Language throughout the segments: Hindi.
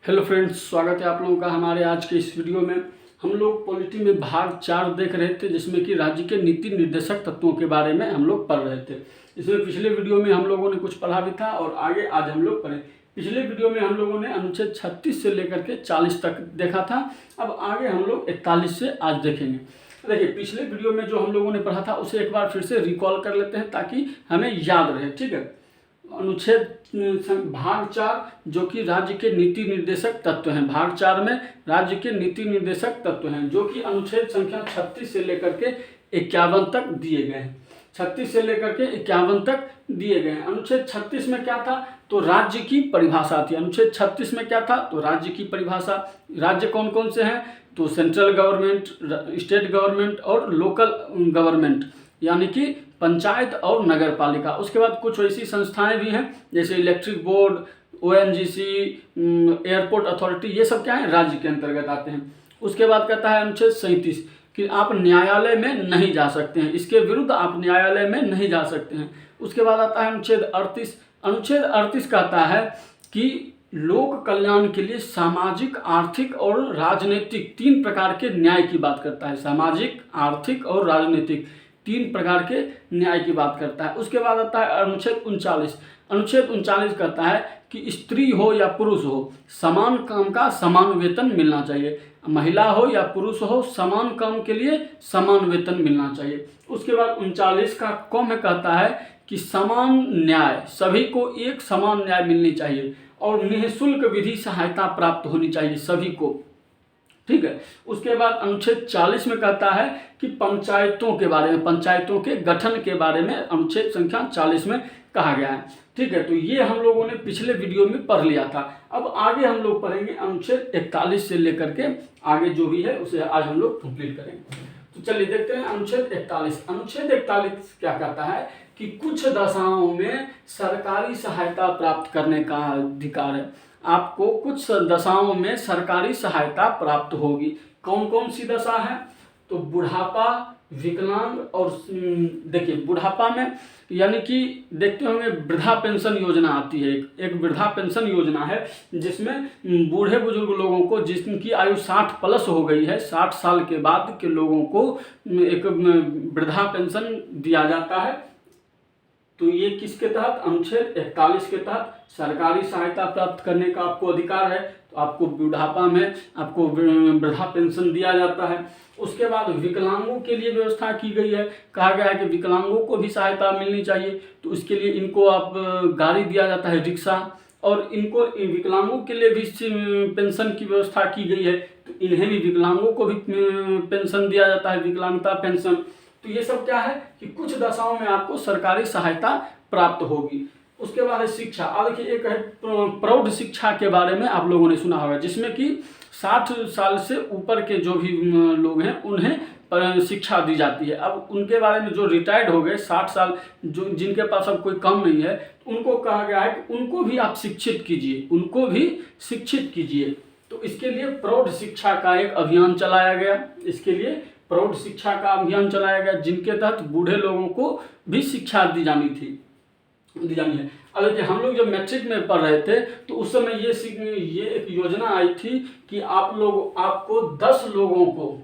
हेलो फ्रेंड्स, स्वागत है आप लोगों का हमारे आज के इस वीडियो में। हम लोग पॉलिटी में भाग 4 देख रहे थे, जिसमें कि राज्य के नीति निर्देशक तत्वों के बारे में हम लोग पढ़ रहे थे। इसमें पिछले वीडियो में हम लोगों ने कुछ पढ़ा भी था और आगे आज हम लोग पढ़े। पिछले वीडियो में हम लोगों ने अनुच्छेद 36 से लेकर के 40 तक देखा था। अब आगे हम लोग 41 से आज देखेंगे। देखिए, पिछले वीडियो में जो हम लोगों ने पढ़ा था उसे एक बार फिर से रिकॉल कर लेते हैं ताकि हमें याद रहे। ठीक है, अनुच्छेद भाग 4 जो कि राज्य के नीति निर्देशक तत्व हैं। भाग 4 में राज्य के नीति निर्देशक तत्व हैं जो कि अनुच्छेद संख्या 36 से लेकर के 51 तक दिए गए हैं। 36 से लेकर के 51 तक दिए गए हैं। अनुच्छेद 36 में क्या था, तो राज्य की परिभाषा थी। अनुच्छेद 36 में क्या था, तो राज्य की परिभाषा। राज्य कौन कौन से हैं, तो सेंट्रल गवर्नमेंट, स्टेट गवर्नमेंट और लोकल गवर्नमेंट, यानी कि पंचायत और नगर पालिका। उसके बाद कुछ ऐसी संस्थाएं भी हैं जैसे electric board, ONGC, airport authority, ये सब क्या है, राज्य के अंतर्गत आते हैं। उसके बाद कहता है अनुच्छेद 37 कि आप न्यायालय में नहीं जा सकते हैं, इसके विरुद्ध आप न्यायालय में नहीं जा सकते हैं। उसके बाद आता है अनुच्छेद 38। अनुच्छेद 38 कहता है कि लोक कल्याण के लिए सामाजिक, आर्थिक और राजनीतिक 3 प्रकार के न्याय की बात करता है। सामाजिक, आर्थिक और राजनीतिक 3 प्रकार के न्याय की बात करता है। उसके बाद आता है अनुच्छेद 39। अनुच्छेद 39 कहता है कि स्त्री हो या पुरुष हो, समान काम का समान वेतन मिलना चाहिए। महिला हो या पुरुष हो, समान काम के लिए समान वेतन मिलना चाहिए। उसके बाद 39 का क में कहता है कि समान न्याय, सभी को एक समान न्याय मिलनी चाहिए और निःशुल्क विधि सहायता प्राप्त होनी चाहिए सभी को। ठीक है। उसके बाद अनुच्छेद 40 में कहता है कि पंचायतों के बारे में, पंचायतों के गठन के बारे में अनुच्छेद संख्या 40 में कहा गया है। ठीक है, तो ये हम लोगों ने पिछले वीडियो में पढ़ लिया था। अब आगे हम लोग पढ़ेंगे अनुच्छेद 41 से लेकर के आगे जो भी है उसे आज हम लोग कंप्लीट करेंगे। तो चलिए देखते हैं अनुच्छेद 41। अनुच्छेद 41 क्या कहता है कि कुछ दशाओं में सरकारी सहायता प्राप्त करने का अधिकार है। आपको कुछ दशाओं में सरकारी सहायता प्राप्त होगी। कौन कौन सी दशा है, तो बुढ़ापा, विकलांग और देखिए बुढ़ापा में यानी कि देखते होंगे वृद्धा पेंशन योजना आती है। एक वृद्धा पेंशन योजना है जिसमें बूढ़े बुजुर्ग लोगों को जिनकी आयु 60 प्लस हो गई है, 60 साल के बाद के लोगों को एक वृद्धा पेंशन दिया जाता है। तो ये किसके तहत, अनुच्छेद 41 के तहत सरकारी सहायता प्राप्त करने का आपको अधिकार है। तो आपको बुढ़ापा में आपको वृद्धा पेंशन दिया जाता है। उसके बाद विकलांगों के लिए व्यवस्था की गई है। कहा गया है कि विकलांगों को भी सहायता मिलनी चाहिए, तो इसके लिए इनको आप गाड़ी दिया जाता है, रिक्शा, और इनको विकलांगों के लिए भी पेंशन की व्यवस्था की गई है। तो इन्हें भी, विकलांगों को भी पेंशन दिया जाता है, विकलांगता पेंशन। तो ये सब क्या है कि कुछ दशाओं में आपको सरकारी सहायता प्राप्त होगी। उसके बाद है शिक्षा। अब देखिए, एक है प्रौढ़ शिक्षा के बारे में आप लोगों ने सुना होगा, जिसमें कि 60 साल से ऊपर के जो भी लोग हैं उन्हें शिक्षा दी जाती है। अब उनके बारे में जो रिटायर्ड हो गए, 60 साल जो जिनके पास अब कोई काम नहीं है, उनको कहा गया है कि उनको भी आप शिक्षित कीजिए, उनको भी शिक्षित कीजिए। तो इसके लिए प्रौढ़ शिक्षा का एक अभियान चलाया गया। इसके लिए प्रौढ़ शिक्षा का अभियान चलाया गया, जिनके तहत बूढ़े लोगों को भी शिक्षा दी जानी है। अब देखिए, हम लोग जब मैट्रिक में पढ़ रहे थे तो उस समय ये एक योजना आई थी कि आपको 10 लोगों को,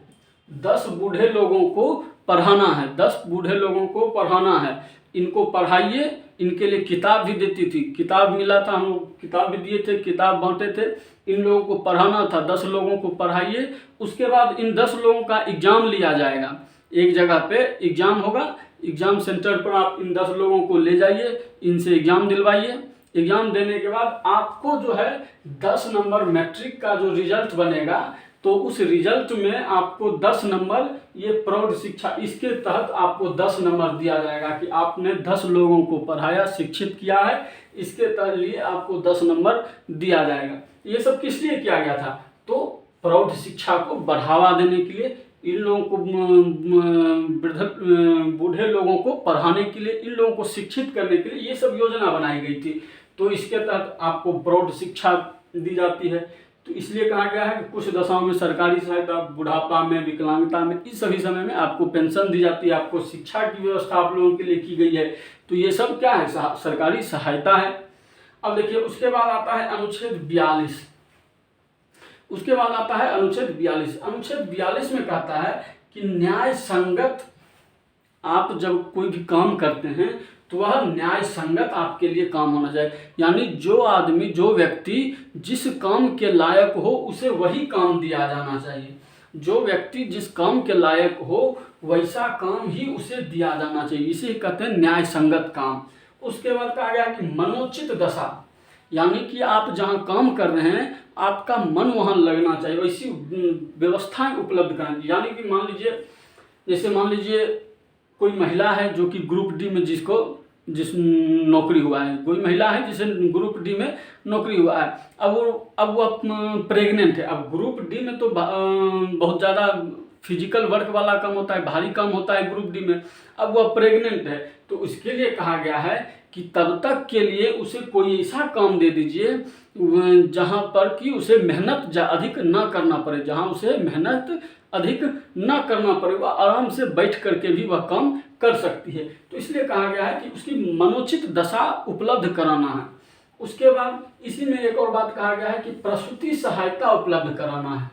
10 बूढ़े लोगों को पढ़ाना है, 10 बूढ़े लोगों को पढ़ाना है। इनको पढ़ाइए। इनके लिए किताब भी देती थी, किताब मिला था, हम लोग किताब भी दिए थे, किताब बांटे थे। इन लोगों को पढ़ाना था, 10 लोगों को पढ़ाइए। उसके बाद इन 10 लोगों का एग्जाम लिया जाएगा। एक जगह पे एग्जाम होगा, एग्जाम सेंटर पर आप इन 10 लोगों को ले जाइए, इनसे एग्जाम दिलवाइए। एग्जाम देने के बाद आपको जो है 10 नंबर मैट्रिक का जो रिजल्ट बनेगा, तो उस रिजल्ट में आपको 10 नंबर, ये प्रौढ़ शिक्षा, इसके तहत आपको 10 नंबर दिया जाएगा कि आपने 10 लोगों को पढ़ाया, शिक्षित किया है। इसके तहत लिए आपको 10 नंबर दिया जाएगा। ये सब किस लिए किया गया था, तो प्रौढ़ शिक्षा को बढ़ावा देने के लिए, इन लोगों को बूढ़े लोगों को पढ़ाने के लिए, इन लोगों को शिक्षित करने के लिए ये सब योजना बनाई गई थी। तो इसके तहत आपको प्रौढ़ शिक्षा दी जाती है। तो इसलिए कहा गया है कि कुछ दशाओं में सरकारी सहायता, बुढ़ापा में, विकलांगता में, इस सभी समय में आपको पेंशन दी जाती है, आपको शिक्षा की व्यवस्था आप लोगों के लिए की गई है। तो ये सब क्या है, सरकारी सहायता है। अब देखिए, उसके बाद आता है अनुच्छेद 42। उसके बाद आता है अनुच्छेद 42। अनुच्छेद 42 में कहता है कि न्याय संगत, आप जब कोई भी काम करते हैं तो वह न्याय संगत आपके लिए काम होना चाहिए। यानी जो आदमी, जो व्यक्ति जिस काम के लायक हो उसे वही काम दिया जाना चाहिए। जो व्यक्ति जिस काम के लायक हो वैसा काम ही उसे दिया जाना चाहिए, इसे कहते हैं न्याय संगत काम। उसके बाद कहा गया कि मनोचित दशा, यानी कि आप जहाँ काम कर रहे हैं आपका मन वहाँ लगना चाहिए, वैसी व्यवस्थाएं उपलब्ध करानी। यानी कि मान लीजिए, जैसे मान लीजिए कोई महिला है जो कि ग्रुप डी में जिस नौकरी हुआ है, कोई महिला है जिसे ग्रुप डी में नौकरी हुआ है, अब वो प्रेग्नेंट है। अब ग्रुप डी में तो बहुत ज़्यादा फिजिकल वर्क वाला काम होता है, भारी काम होता है ग्रुप डी में। अब वह प्रेग्नेंट है तो उसके लिए कहा गया है कि तब तक के लिए उसे कोई ऐसा काम दे दीजिए जहाँ पर कि उसे मेहनत अधिक ना करना पड़े, जहाँ उसे मेहनत अधिक ना करना पड़े, वह आराम से बैठ करके भी वह काम कर सकती है। तो इसलिए कहा गया है कि उसकी मनोचित दशा उपलब्ध कराना है। उसके बाद इसी में एक और बात कहा गया है कि प्रसूति सहायता उपलब्ध कराना है।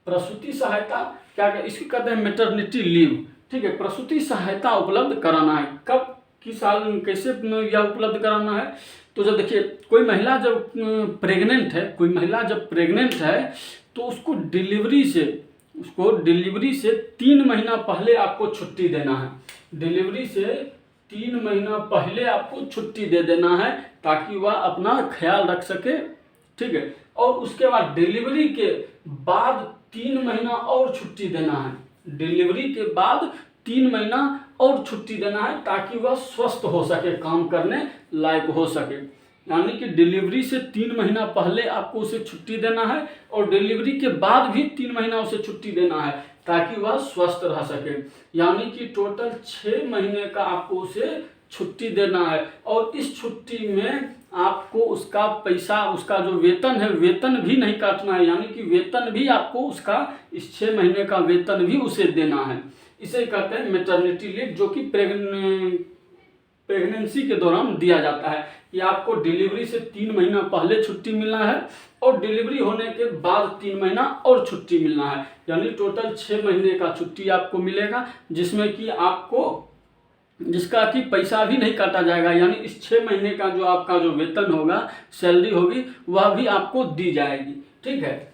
प्रसूति सहायता क्या, इसकी कहते हैं मैटरनिटी लीव, ठीक है। प्रसूति सहायता उपलब्ध कराना है। कब, किस साल, कैसे यह उपलब्ध कराना है? तो जब देखिए कोई महिला जब प्रेग्नेंट है, कोई महिला जब प्रेग्नेंट है तो उसको डिलीवरी से 3 महीना पहले आपको छुट्टी देना है। डिलीवरी से 3 महीना पहले आपको छुट्टी दे देना है ताकि वह अपना ख्याल रख सके, ठीक है। और उसके बाद डिलीवरी के बाद 3 महीना और छुट्टी देना है। डिलीवरी के बाद 3 महीना और छुट्टी देना है ताकि वह स्वस्थ हो सके, काम करने लायक हो सके। यानी कि डिलीवरी से 3 महीना पहले आपको उसे छुट्टी देना है और डिलीवरी के बाद भी 3 महीना उसे छुट्टी देना है ताकि वह स्वस्थ रह सके। यानी कि टोटल 6 महीने का आपको उसे छुट्टी देना है। और इस छुट्टी में आपको उसका पैसा, उसका जो वेतन है, वेतन भी नहीं काटना है। यानी कि वेतन भी आपको उसका, इस 6 महीने का वेतन भी उसे देना है। इसे कहते हैं मैटरनिटी लीव, जो कि प्रेगनेंसी के दौरान दिया जाता है। कि आपको डिलीवरी से 3 महीना पहले छुट्टी मिलना है और डिलीवरी होने के बाद 3 महीना और छुट्टी मिलना है। यानी टोटल 6 महीने का छुट्टी आपको मिलेगा, जिसमें कि जिसका कि पैसा भी नहीं काटा जाएगा। यानी इस 6 महीने का जो आपका जो वेतन होगा, सैलरी होगी, वह भी आपको दी जाएगी, ठीक है।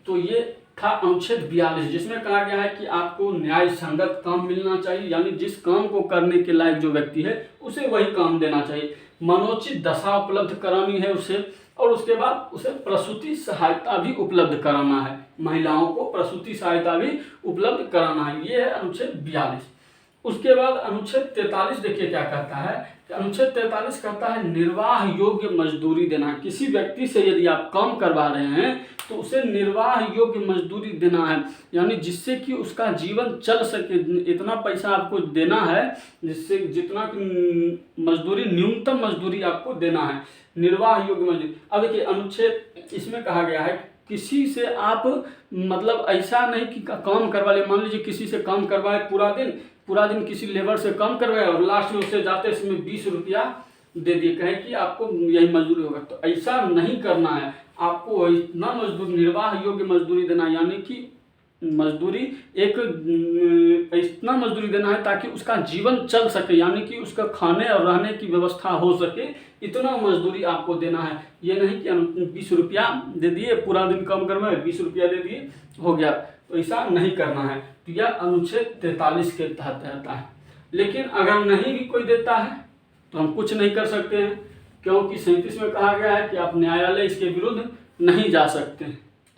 तो ये था अनुच्छेद 42, जिसमें कहा गया है कि आपको न्याय संगत काम मिलना चाहिए। यानी जिस काम को करने के लायक जो व्यक्ति है उसे वही काम देना चाहिए। मनोचित दशा उपलब्ध करानी है उसे, और उसके बाद उसे प्रसूति सहायता भी उपलब्ध कराना है। महिलाओं को प्रसूति सहायता भी उपलब्ध कराना है। ये है अनुच्छेद 42। उसके बाद अनुच्छेद 43 देखिए क्या कहता है। अनुच्छेद 43 कहता है निर्वाह योग्य मजदूरी देना। किसी व्यक्ति से यदि आप काम करवा रहे हैं तो उसे निर्वाह योग्य मजदूरी देना है। यानी जिससे कि उसका जीवन चल सके, इतना पैसा आपको देना है जिससे, जितना मजदूरी, न्यूनतम मजदूरी आपको देना है, निर्वाह योग्य मजदूरी। अब देखिए अनुच्छेद इसमें कहा गया है किसी से आप मतलब ऐसा नहीं कि काम करवा ले। मान लीजिए किसी से काम करवाए, पूरा दिन किसी लेबर से काम करवाए और लास्ट में उसे जाते समय 20 रुपया दे दिए, कहे कि आपको यही मजदूरी होगा। तो ऐसा नहीं करना है, आपको इतना मजदूर, निर्वाह योग्य मजदूरी देना। यानी कि मजदूरी इतना मजदूरी देना है ताकि उसका जीवन चल सके, यानी कि उसका खाने और रहने की व्यवस्था हो सके, इतना मजदूरी आपको देना है। ये नहीं कि 20 रुपया दे दिए, पूरा दिन काम करवाए 20 रुपया दे दिए, हो गया, तो ऐसा नहीं करना है। तो यह अनुच्छेद 43 के तहत रहता है। लेकिन अगर नहीं भी कोई देता है तो हम कुछ नहीं कर सकते हैं, क्योंकि 37 में कहा गया है कि आप न्यायालय इसके विरुद्ध नहीं जा सकते,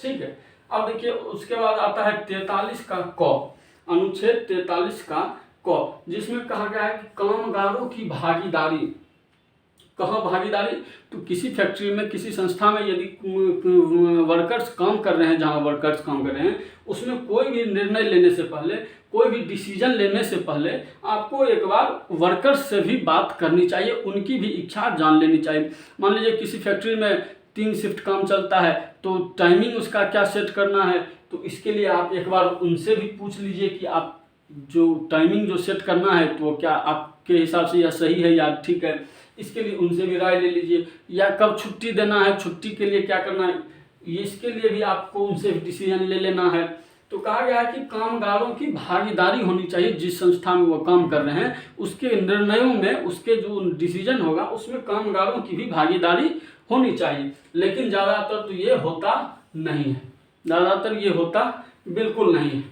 ठीक है। अब देखिए उसके बाद आता है 43 का क, अनुच्छेद 43 का क, जिसमें कहा गया है कि कामगारों की भागीदारी। कहाँ भागीदारी? तो किसी फैक्ट्री में, किसी संस्था में यदि वर्कर्स काम कर रहे हैं, जहाँ वर्कर्स काम कर रहे हैं, उसमें कोई भी निर्णय लेने से पहले, कोई भी डिसीजन लेने से पहले आपको एक बार वर्कर्स से भी बात करनी चाहिए, उनकी भी इच्छा जान लेनी चाहिए। मान लीजिए किसी फैक्ट्री में 3 शिफ्ट काम चलता है, तो टाइमिंग उसका क्या सेट करना है, तो इसके लिए आप एक बार उनसे भी पूछ लीजिए कि आप जो टाइमिंग जो सेट करना है तो क्या आपके हिसाब से यह सही है या ठीक है। इसके लिए उनसे भी राय ले लीजिए। या कब छुट्टी देना है, छुट्टी के लिए क्या करना है, इसके लिए भी आपको उनसे डिसीजन ले लेना है। तो कहा गया है कि कामगारों की भागीदारी होनी चाहिए, जिस संस्था में वो काम कर रहे हैं उसके निर्णयों में, उसके जो डिसीजन होगा उसमें कामगारों की भी भागीदारी होनी चाहिए। लेकिन ज़्यादातर तो ये होता नहीं है, ज़्यादातर ये होता बिल्कुल नहीं है।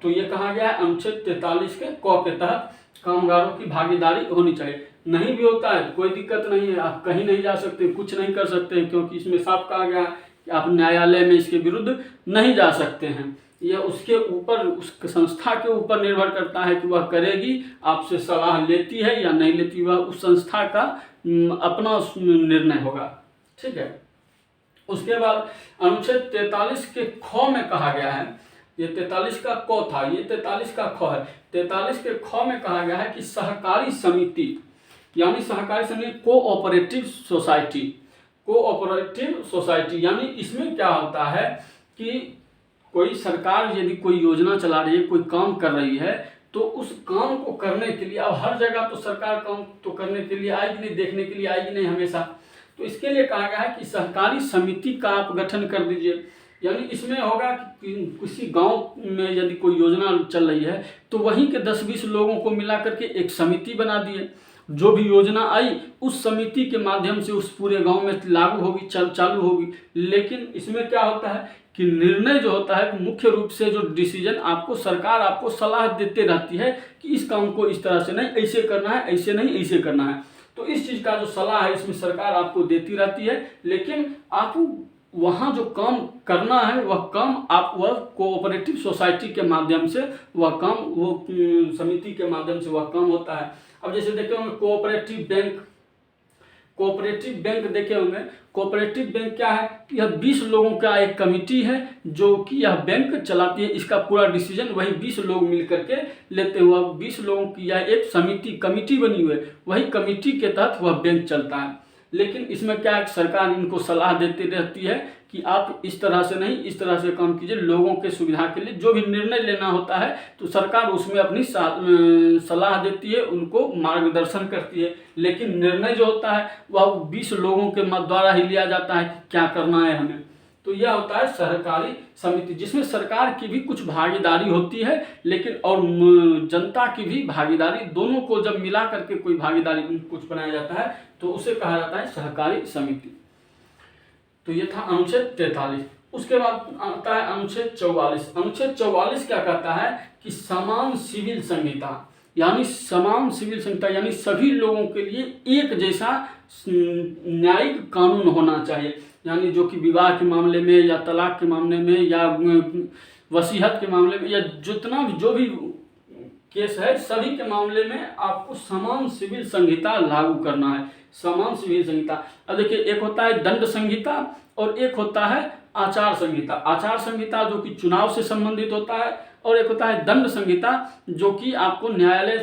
तो ये कहा गया है अनुच्छेद 43 के क के तहत कामगारों की भागीदारी होनी चाहिए। नहीं भी होता है तो कोई दिक्कत नहीं है, आप कहीं नहीं जा सकते, कुछ नहीं कर सकते, क्योंकि इसमें साफ कहा गया है कि आप न्यायालय में इसके विरुद्ध नहीं जा सकते हैं। यह उसके ऊपर, उस संस्था के ऊपर निर्भर करता है कि वह करेगी, आपसे सलाह लेती है या नहीं लेती, वह उस संस्था का अपना निर्णय होगा। ठीक है। उसके बाद अनुच्छेद 43 के ख में कहा गया है, ये 43 का क था, ये 43 का ख है। 43 के ख में कहा गया है कि सहकारी समिति, यानी सहकारी समिति कोऑपरेटिव सोसाइटी, कोऑपरेटिव सोसाइटी, यानी इसमें क्या होता है कि कोई सरकार यदि कोई योजना चला रही है, कोई काम कर रही है, तो उस काम को करने के लिए, अब हर जगह तो सरकार काम तो करने के लिए आएगी नहीं, देखने के लिए आएगी नहीं हमेशा, तो इसके लिए कहा गया है कि सहकारी समिति का आप गठन कर दीजिए। यानी इसमें होगा कि किसी गांव में यदि कोई योजना चल रही है तो वहीं के 10-20 लोगों को मिला करके एक समिति बना दिए, जो भी योजना आई उस समिति के माध्यम से उस पूरे गांव में लागू होगी, चालू होगी। लेकिन इसमें क्या होता है कि निर्णय जो होता है, मुख्य रूप से जो डिसीजन आपको सरकार आपको सलाह देते रहती है कि इस काम को इस तरह से नहीं, ऐसे करना है, ऐसे नहीं, ऐसे करना है। तो इस चीज़ का जो सलाह है इसमें सरकार आपको देती रहती है, लेकिन आपको वहाँ जो काम करना है वह काम आप वह कोऑपरेटिव सोसाइटी के माध्यम से वह काम, वो समिति के माध्यम से वह काम होता है। अब जैसे देखे होंगे कोऑपरेटिव बैंक, कोऑपरेटिव बैंक देखे होंगे। कोऑपरेटिव बैंक क्या है, यह 20 लोगों का एक कमिटी है जो कि यह बैंक चलाती है, इसका पूरा डिसीजन वही 20 लोग मिल करके लेते हुए, 20 लोगों की यह एक समिति कमिटी बनी हुई है, वही कमिटी के तहत वह बैंक चलता है। लेकिन इसमें क्या है, सरकार इनको सलाह देती रहती है कि आप इस तरह से नहीं, इस तरह से काम कीजिए, लोगों के सुविधा के लिए जो भी निर्णय लेना होता है तो सरकार उसमें अपनी सलाह देती है, उनको मार्गदर्शन करती है। लेकिन निर्णय जो होता है वह 20 लोगों के द्वारा ही लिया जाता है कि क्या करना है हमें। तो यह होता है सहकारी समिति, जिसमें सरकार की भी कुछ भागीदारी होती है, लेकिन और जनता की भी भागीदारी, दोनों को जब मिला करके कोई भागीदारी कुछ बनाया जाता है तो उसे कहा जाता है सहकारी समिति। तो ये था अनुच्छेद 43। उसके बाद आता है अनुच्छेद 44। अनुच्छेद 44 क्या कहता है कि समान सिविल संहिता, यानी समान सिविल संहिता यानी सभी लोगों के लिए एक जैसा न्यायिक कानून होना चाहिए। यानी जो कि विवाह के मामले में या तलाक के मामले में या वसीयत के मामले में या जितना भी जो भी केस है, सभी के मामले में आपको समान सिविल संहिता लागू करना है। समान सिविल संहिता, अब देखिए एक होता है दंड संहिता और एक होता है आचार संहिता। आचार संहिता जो कि चुनाव से संबंधित होता है, और एक होता है दंड संहिता जो कि आपको न्यायालय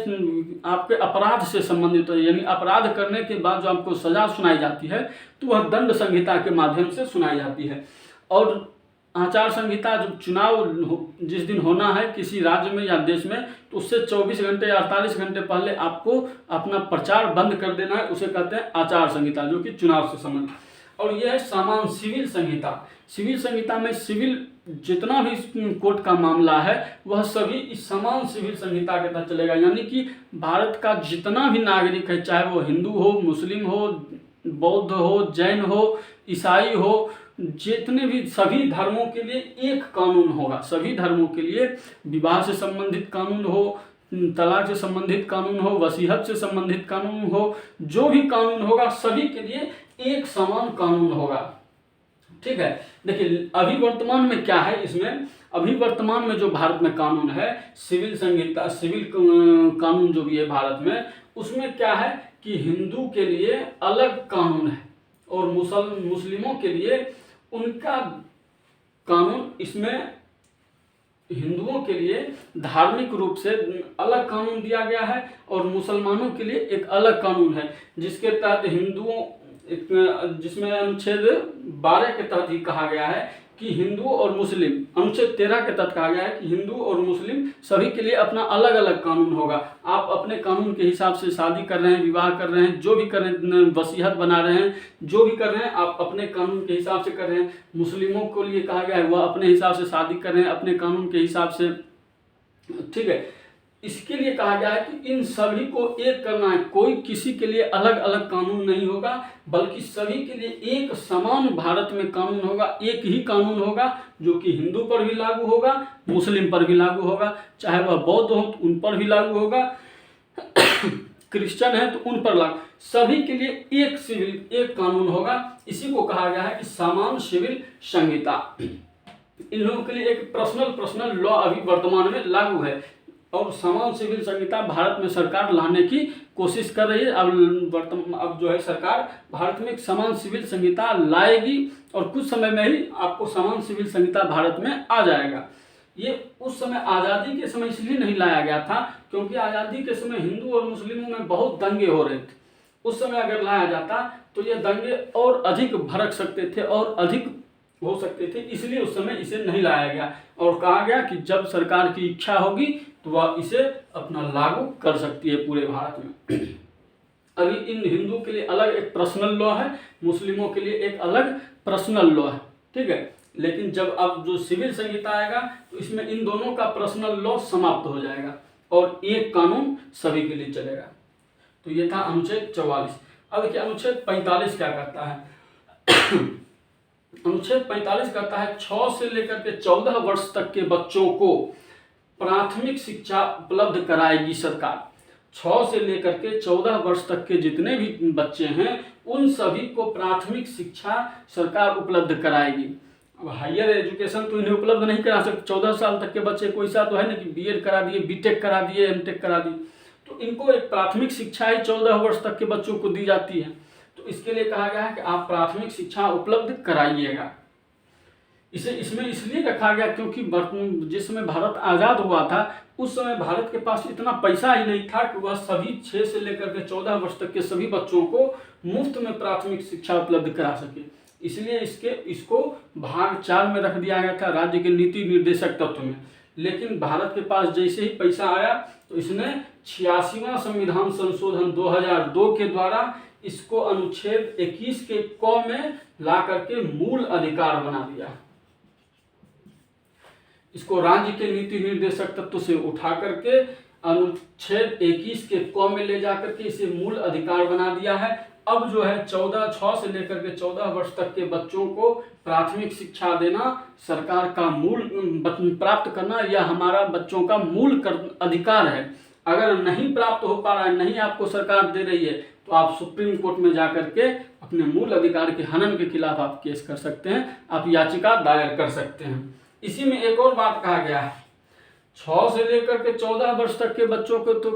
आपके अपराध से संबंधित है, यानी अपराध करने के बाद जो आपको सजा सुनाई जाती है तो वह दंड संहिता के माध्यम से सुनाई जाती है। और आचार संहिता जो चुनाव जिस दिन होना है किसी राज्य में या देश में, तो उससे 24 घंटे या 48 घंटे पहले आपको अपना प्रचार बंद कर देना है, उसे कहते हैं आचार संहिता, जो कि चुनाव से संबंधित। और यह है समान सिविल संहिता। सिविल संहिता में सिविल जितना भी कोर्ट का मामला है वह सभी इस समान सिविल संहिता के तहत चलेगा। यानी कि भारत का जितना भी नागरिक है, चाहे वो हिंदू हो, मुस्लिम हो, बौद्ध हो, जैन हो, ईसाई हो, जितने भी सभी धर्मों के लिए एक कानून होगा। सभी धर्मों के लिए विवाह से संबंधित कानून हो, तलाक से संबंधित कानून हो, वसीयत से संबंधित कानून हो, जो भी कानून होगा सभी के लिए एक समान कानून होगा। ठीक है। देखिए अभी वर्तमान में क्या है, इसमें अभी वर्तमान में जो भारत में कानून है, सिविल संहिता, सिविल कानून जो भी है भारत में, उसमें क्या है कि हिंदू के लिए अलग कानून है और मुस्लिमों के लिए उनका कानून, इसमें हिंदुओं के लिए धार्मिक रूप से अलग कानून दिया गया है और मुसलमानों के लिए एक अलग कानून है, जिसके तहत हिंदुओं, जिसमें अनुच्छेद 12 के तहत ही कहा गया है कि हिंदू और मुस्लिम, अनुच्छेद 13 के तहत कहा गया है कि हिंदू और मुस्लिम सभी के लिए अपना अलग अलग कानून होगा। आप अपने कानून के हिसाब से शादी कर रहे हैं, विवाह कर रहे हैं, जो भी कर रहे हैं, वसीयत बना रहे हैं, जो भी कर रहे हैं आप अपने कानून के हिसाब से कर रहे हैं। मुस्लिमों को लिए कहा गया है वह अपने हिसाब से शादी कर रहे हैं अपने कानून के हिसाब से, ठीक है। इसके लिए कहा गया है कि इन सभी को एक करना है, कोई किसी के लिए अलग अलग कानून नहीं होगा, बल्कि सभी के लिए एक समान भारत में कानून होगा, एक ही कानून होगा जो कि हिंदू पर भी लागू होगा, मुस्लिम पर भी लागू होगा, चाहे वह बौद्ध हो तो उन पर भी लागू होगा, क्रिश्चियन है तो उन पर लागू, सभी के लिए एक सिविल एक कानून होगा। इसी को कहा गया है कि समान सिविल संहिता। इन लोगों के लिए एक पर्सनल लॉ अभी वर्तमान में लागू है और समान सिविल संहिता भारत में सरकार लाने की कोशिश कर रही है। अब जो है सरकार भारत में एक समान सिविल संहिता लाएगी और कुछ समय में ही आपको समान सिविल संहिता भारत में आ जाएगा। ये उस समय आज़ादी के समय इसलिए नहीं लाया गया था क्योंकि आज़ादी के समय हिंदू और मुस्लिमों में बहुत दंगे हो रहे थे। उस समय अगर लाया जाता तो ये दंगे और अधिक भड़क सकते थे और अधिक हो सकते थे, इसलिए उस समय इसे नहीं लाया गया और कहा गया कि जब सरकार की इच्छा होगी तो वह इसे अपना लागू कर सकती है पूरे भारत में। अभी इन हिंदू के लिए अलग एक पर्सनल लॉ है, मुस्लिमों के लिए एक अलग पर्सनल लॉ है, ठीक है। लेकिन जब अब जो सिविल संहिता आएगा तो इसमें इन दोनों का पर्सनल लॉ समाप्त हो जाएगा और एक कानून सभी के लिए चलेगा। तो ये था अनुच्छेद 44। अब देखिए अनुच्छेद 45 क्या कहता है। अनुच्छेद 45 कहता है 6 से लेकर के 14 वर्ष तक के बच्चों को प्राथमिक शिक्षा उपलब्ध कराएगी सरकार। 6 से लेकर के 14 वर्ष तक के जितने भी बच्चे हैं उन सभी को प्राथमिक शिक्षा सरकार उपलब्ध कराएगी। अब हायर एजुकेशन तो इन्हें उपलब्ध नहीं करा सकते। 14 साल तक के बच्चे कोई सा तो है ना कि बीएड करा दिए, बीटेक करा दिए, एमटेक करा दिए, तो इनको एक प्राथमिक शिक्षा ही 14 वर्ष तक के बच्चों को दी जाती है। तो इसके लिए कहा गया है कि आप प्राथमिक शिक्षा उपलब्ध कराइएगा। इसे इसमें इसलिए रखा गया क्योंकि जिस समय भारत आज़ाद हुआ था उस समय भारत के पास इतना पैसा ही नहीं था कि वह सभी 6 से लेकर के 14 वर्ष तक के सभी बच्चों को मुफ्त में प्राथमिक शिक्षा उपलब्ध करा सके। इसलिए इसको भाग 4 में रख दिया गया था राज्य के नीति निर्देशक तत्व में। लेकिन भारत के पास जैसे ही पैसा आया तो इसने 86वां संविधान संशोधन 2002 के द्वारा इसको अनुच्छेद 21 के क में ला करके मूल अधिकार बना दिया। इसको राज्य के नीति निर्देशक तत्व से उठा करके अनुच्छेद 21 के क में ले जाकर के इसे मूल अधिकार बना दिया है। अब जो है 6 से लेकर के 14 वर्ष तक के बच्चों को प्राथमिक शिक्षा देना सरकार का मूल प्राप्त करना यह हमारा बच्चों का मूल अधिकार है। अगर नहीं प्राप्त हो पा रहा है, नहीं आपको सरकार दे रही है, तो आप सुप्रीम कोर्ट में जाकर के अपने मूल अधिकार के हनन के खिलाफ आप केस कर सकते हैं, आप याचिका दायर कर सकते हैं। इसी में एक और बात कहा गया है, 6 से लेकर के 14 वर्ष तक के बच्चों को तो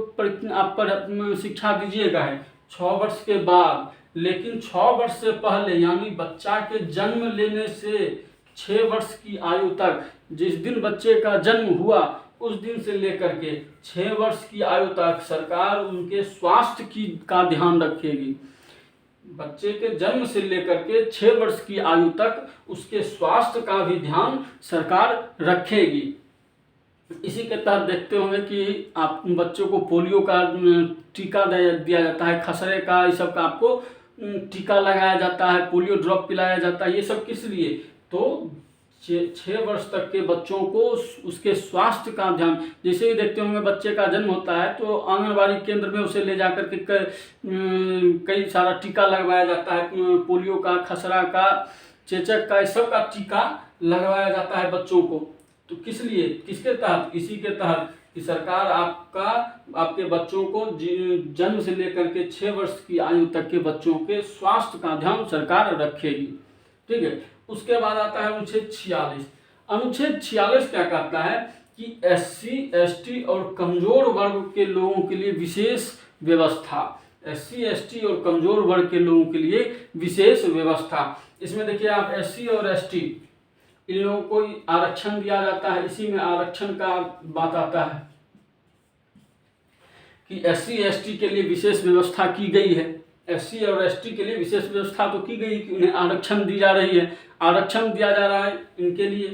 आप पर शिक्षा दीजिएगा है 6 वर्ष के बाद, लेकिन 6 वर्ष से पहले यानी बच्चा के जन्म लेने से 6 वर्ष की आयु तक, जिस दिन बच्चे का जन्म हुआ उस दिन से लेकर के 6 वर्ष की आयु तक सरकार उनके स्वास्थ्य का ध्यान रखेगी। बच्चे के जन्म से लेकर के 6 वर्ष की आयु तक उसके स्वास्थ्य का भी ध्यान सरकार रखेगी। इसी के तहत देखते होंगे कि आप बच्चों को पोलियो का टीका दिया जाता है, खसरे का, इस सब का आपको टीका लगाया जाता है, पोलियो ड्रॉप पिलाया जाता है। ये सब किस लिए? तो 6 वर्ष तक के बच्चों को उसके स्वास्थ्य का ध्यान, जैसे ही देखते होंगे बच्चे का जन्म होता है तो आंगनबाड़ी केंद्र में उसे ले जाकर के कई सारा टीका लगवाया जाता है, पोलियो का, खसरा का, चेचक का, इस सब का टीका लगवाया जाता है बच्चों को। तो किस लिए, किसके तहत? इसी के तहत कि सरकार आपके बच्चों को जन्म से लेकर के 6 वर्ष की आयु तक के बच्चों के स्वास्थ्य का ध्यान सरकार रखेगी। ठीक है। उसके बाद आता है अनुच्छेद 46। अनुच्छेद 46 क्या कहता है कि SC, ST और कमजोर वर्ग के लोगों के लिए विशेष व्यवस्था, SC, ST और कमजोर वर्ग के लोगों के लिए विशेष व्यवस्था। इसमें देखिए आप SC और ST इन लोगों को आरक्षण दिया जाता है। इसी में आरक्षण का बात आता है कि SC, ST के लिए विशेष व्यवस्था की गई है। SC और ST के लिए विशेष व्यवस्था तो की गई कि उन्हें आरक्षण दी जा रही है, आरक्षण दिया जा रहा है इनके लिए।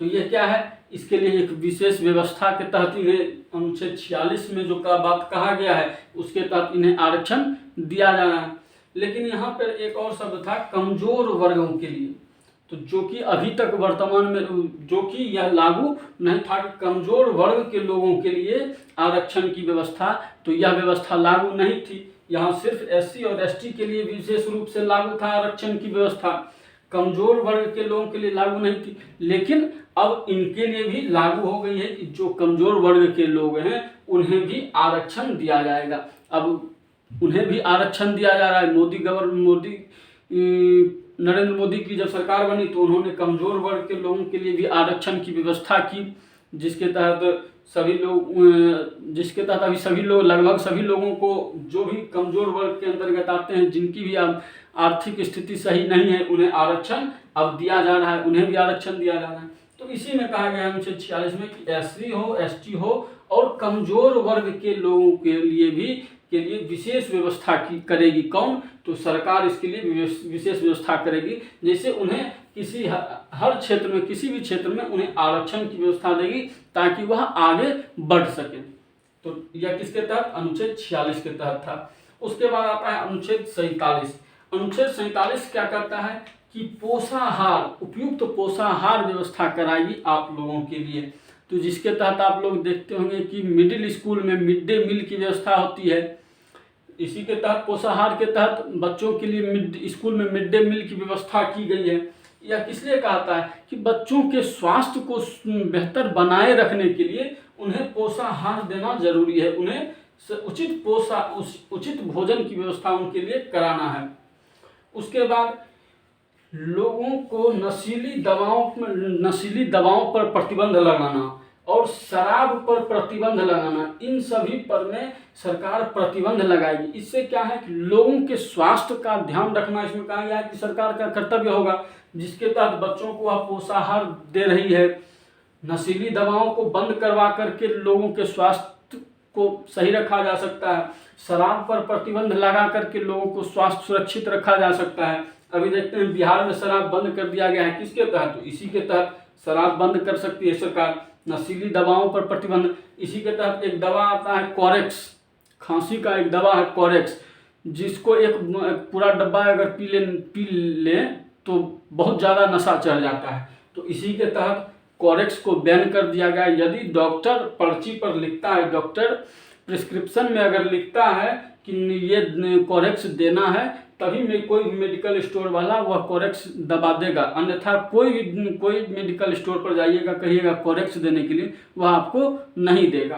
तो ये क्या है, इसके लिए एक विशेष व्यवस्था के तहत इन्हें अनुच्छेद 46 में जो का बात कहा गया है उसके तहत इन्हें आरक्षण दिया जा रहा है। लेकिन यहाँ पर एक और शब्द था कमजोर वर्गों के लिए, तो जो कि अभी तक वर्तमान में जो कि यह लागू नहीं था कि कमजोर वर्ग के लोगों के लिए आरक्षण की व्यवस्था, तो यह व्यवस्था लागू नहीं थी। यहाँ सिर्फ SC और ST के लिए विशेष रूप से लागू था आरक्षण की व्यवस्था, कमजोर वर्ग के लोगों के लिए लागू नहीं थी। लेकिन अब इनके लिए भी लागू हो गई है कि जो कमजोर वर्ग के लोग हैं उन्हें भी आरक्षण दिया जाएगा। अब उन्हें भी आरक्षण दिया जा रहा है। नरेंद्र मोदी की जब सरकार बनी तो उन्होंने कमजोर वर्ग के लोगों के लिए भी आरक्षण की व्यवस्था की, जिसके तहत अभी सभी लोग, लगभग सभी लोगों को जो भी कमजोर वर्ग के अंतर्गत आते हैं, जिनकी भी आर्थिक स्थिति सही नहीं है, उन्हें आरक्षण अब दिया जा रहा है, उन्हें भी आरक्षण दिया जा रहा है। तो इसी में कहा गया है अनुच्छेद 46 में कि SC हो, ST हो और कमजोर वर्ग के लोगों के लिए विशेष व्यवस्था करेगी। कौन? तो सरकार इसके लिए विशेष व्यवस्था करेगी, जैसे उन्हें किसी हर क्षेत्र में, किसी भी क्षेत्र में उन्हें आरक्षण की व्यवस्था देगी ताकि वह आगे बढ़ सके। तो यह किसके तहत? अनुच्छेद 46 के तहत था। उसके बाद आता है अनुच्छेद 47। अनुच्छेद 47 क्या करता है कि पोषाहार, उपयुक्त पोषाहार व्यवस्था कराएगी आप लोगों के लिए। तो जिसके तहत आप लोग देखते होंगे कि मिडिल स्कूल में मिड डे मील की व्यवस्था होती है। इसी के तहत पोषाहार के तहत बच्चों के लिए स्कूल में मिड डे मील की व्यवस्था की गई है। यह किस लिए कहता है कि बच्चों के स्वास्थ्य को बेहतर बनाए रखने के लिए उन्हें पोषाहार देना जरूरी है, उन्हें उचित भोजन की व्यवस्था उनके लिए कराना है। उसके बाद लोगों को नशीली दवाओं पर प्रतिबंध लगाना और शराब पर प्रतिबंध लगाना, इन सभी पर में सरकार प्रतिबंध लगाएगी। इससे क्या है कि लोगों के स्वास्थ्य का ध्यान रखना इसमें कहा गया है कि सरकार का कर्तव्य होगा, जिसके तहत बच्चों को वह पोषाहार दे रही है। नशीली दवाओं को बंद करवा करके लोगों के स्वास्थ्य को सही रखा जा सकता है। शराब पर प्रतिबंध लगा करके लोगों को स्वास्थ्य सुरक्षित रखा जा सकता है। अभी देखते हैं बिहार में शराब बंद कर दिया गया है, किसके तहत? तो इसी के तहत शराब बंद कर सकती है सरकार। नशीली दवाओं पर प्रतिबंध, इसी के तहत एक दवा आता है कोरेक्स, खांसी का एक दवा है कोरेक्स, जिसको एक पूरा डब्बा अगर पी ले तो बहुत ज़्यादा नशा चढ़ जाता है। तो इसी के तहत कोरेक्स को बैन कर दिया गया। यदि डॉक्टर पर्ची पर लिखता है, डॉक्टर प्रिस्क्रिप्शन में अगर लिखता है कि ये कोरेक्स देना है, तभी में कोई मेडिकल स्टोर वाला वह कोरेक्स दबा देगा, अन्यथा कोई मेडिकल स्टोर पर जाइएगा, कहिएगा कोरेक्स देने के लिए, वह आपको नहीं देगा।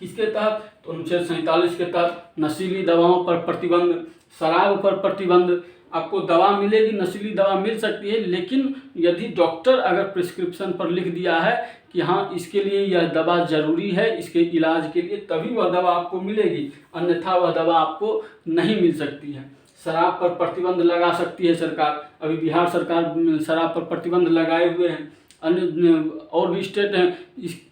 किसके तहत? तो अनुच्छेद 47 के तहत नशीली दवाओं पर प्रतिबंध, शराब पर प्रतिबंध। आपको दवा मिलेगी, नशीली दवा मिल सकती है, लेकिन यदि डॉक्टर अगर प्रिस्क्रिप्शन पर लिख दिया है कि हाँ इसके लिए यह दवा जरूरी है इसके इलाज के लिए, तभी वह दवा आपको मिलेगी, अन्यथा वह दवा आपको नहीं मिल सकती है। शराब पर प्रतिबंध लगा सकती है सरकार। अभी बिहार सरकार शराब पर प्रतिबंध लगाए हुए हैं। अन्य और भी स्टेट हैं,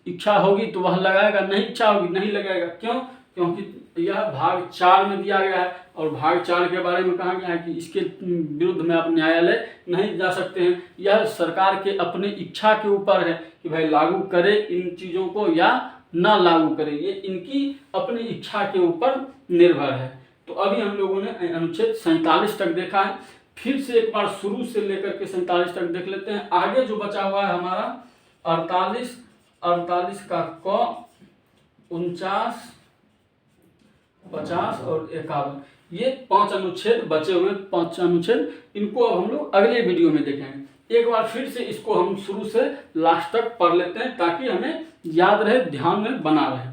इच्छा होगी तो वह लगाएगा, नहीं इच्छा होगी नहीं लगाएगा। क्यों? क्योंकि यह भाग 4 में दिया गया है और भाग 4 के बारे में कहा गया है कि इसके विरुद्ध में आप न्यायालय नहीं जा सकते हैं। यह सरकार के अपने इच्छा के ऊपर है कि भाई लागू करे इन चीज़ों को या ना लागू करे, ये इनकी अपनी इच्छा के ऊपर निर्भर है। तो अभी हम लोगों ने अनुच्छेद 47 तक देखा है। फिर से एक बार शुरू से लेकर के 47 तक देख लेते हैं। आगे जो बचा हुआ है हमारा 48 का क, 49, 50 और 51, ये 5 अनुच्छेद बचे हुए, 5 अनुच्छेद, इनको अब हम लोग अगले वीडियो में देखेंगे। एक बार फिर से इसको हम शुरू से लास्ट तक पढ़ लेते हैं ताकि हमें याद रहे, ध्यान में बना रहे।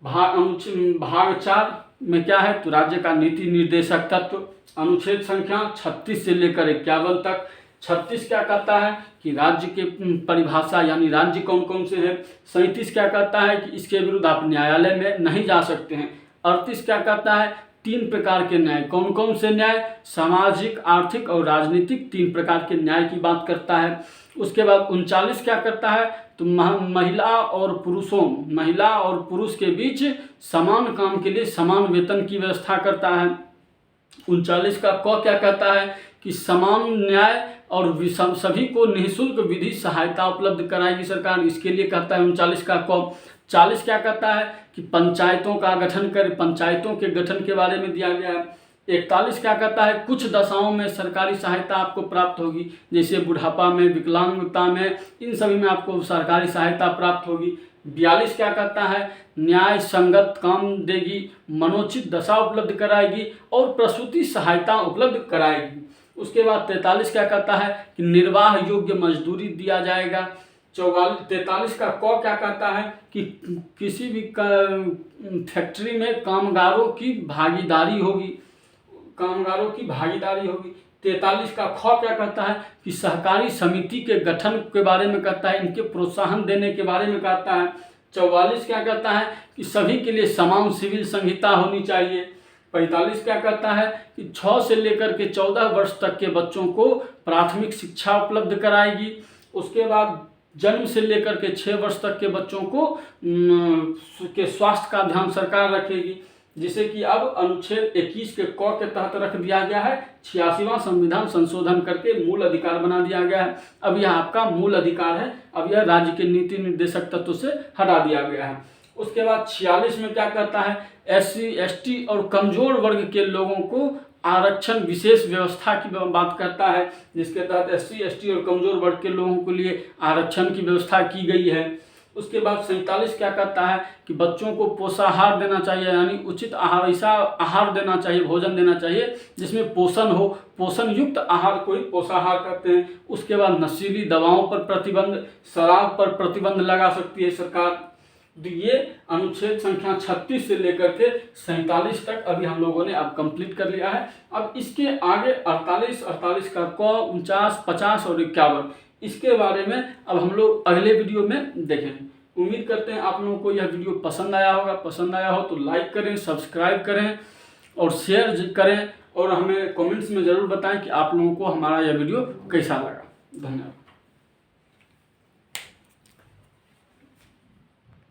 भाग 4 में क्या है? तो राज्य का नीति निर्देशक तत्व, अनुच्छेद संख्या 36 से लेकर 51 तक। 36 क्या कहता है कि राज्य के परिभाषा, यानी राज्य कौन कौन से हैं। 37 क्या कहता है कि इसके विरुद्ध आप न्यायालय में नहीं जा सकते हैं। 38 क्या कहता है? 3 प्रकार के न्याय, कौन कौन से न्याय? सामाजिक, आर्थिक और राजनीतिक 3 प्रकार के न्याय की बात करता है। उसके बाद 39 क्या करता है? तो महिला और पुरुष के बीच समान काम के लिए समान वेतन की व्यवस्था करता है। 39 का क क्या कहता है कि समान न्याय और सभी को निःशुल्क विधि सहायता उपलब्ध कराएगी सरकार, इसके लिए कहता है 39 का क। 40 क्या कहता है कि पंचायतों के गठन के बारे में दिया गया है। 41 क्या कहता है कुछ दशाओं में सरकारी सहायता आपको प्राप्त होगी, जैसे बुढ़ापा में, विकलांगता में, इन सभी में आपको सरकारी सहायता प्राप्त होगी। 42 क्या कहता है न्याय संगत काम देगी, मनोचित दशा उपलब्ध कराएगी और प्रसूति सहायता उपलब्ध कराएगी। उसके बाद 43 क्या कहता है कि निर्वाह योग्य मजदूरी दिया जाएगा। 43 का क क्या कहता है कि किसी भी फैक्ट्री में कामगारों की भागीदारी होगी। 43 का ख क्या कहता है कि सहकारी समिति के गठन के बारे में कहता है, इनके प्रोत्साहन देने के बारे में कहता है। 44 क्या कहता है कि सभी के लिए समान सिविल संहिता होनी चाहिए। 45 क्या कहता है कि 6 से लेकर के 14 वर्ष तक के बच्चों को प्राथमिक शिक्षा उपलब्ध कराएगी। उसके बाद जन्म से लेकर के 6 वर्ष तक के बच्चों को के स्वास्थ्य का ध्यान सरकार रखेगी, जिसे कि अब अनुच्छेद 21 के क के तहत रख दिया गया है। 86वां संविधान संशोधन करके मूल अधिकार बना दिया गया है। अब यह आपका मूल अधिकार है, अब यह राज्य के नीति निर्देशक तत्व से हटा दिया गया है। उसके बाद 46 में क्या कहता है SC ST और कमजोर वर्ग के लोगों को आरक्षण विशेष व्यवस्था की बात करता है, जिसके तहत SC ST और कमजोर वर्ग के लोगों के लिए आरक्षण की व्यवस्था की गई है। उसके बाद 47 क्या कहता है कि बच्चों को पोषाहार देना चाहिए, यानी उचित आहार, ऐसा आहार देना चाहिए, भोजन देना चाहिए जिसमें पोषण हो, पोषण युक्त आहार को ही पोषाहार कहते हैं। उसके बाद नशीली दवाओं पर प्रतिबंध, शराब पर प्रतिबंध लगा सकती है सरकार। तो ये अनुच्छेद संख्या 36 से लेकर के 47 तक अभी हम लोगों ने अब कंप्लीट कर लिया है। अब इसके आगे 48 का क, 49, 50 और 51, इसके बारे में अब हम लोग अगले वीडियो में देखेंगे। उम्मीद करते हैं आप लोगों को यह वीडियो पसंद आया होगा। पसंद आया हो तो लाइक करें, सब्सक्राइब करें और शेयर करें, और हमें कमेंट्स में ज़रूर बताएं कि आप लोगों को हमारा यह वीडियो कैसा लगा। धन्यवाद।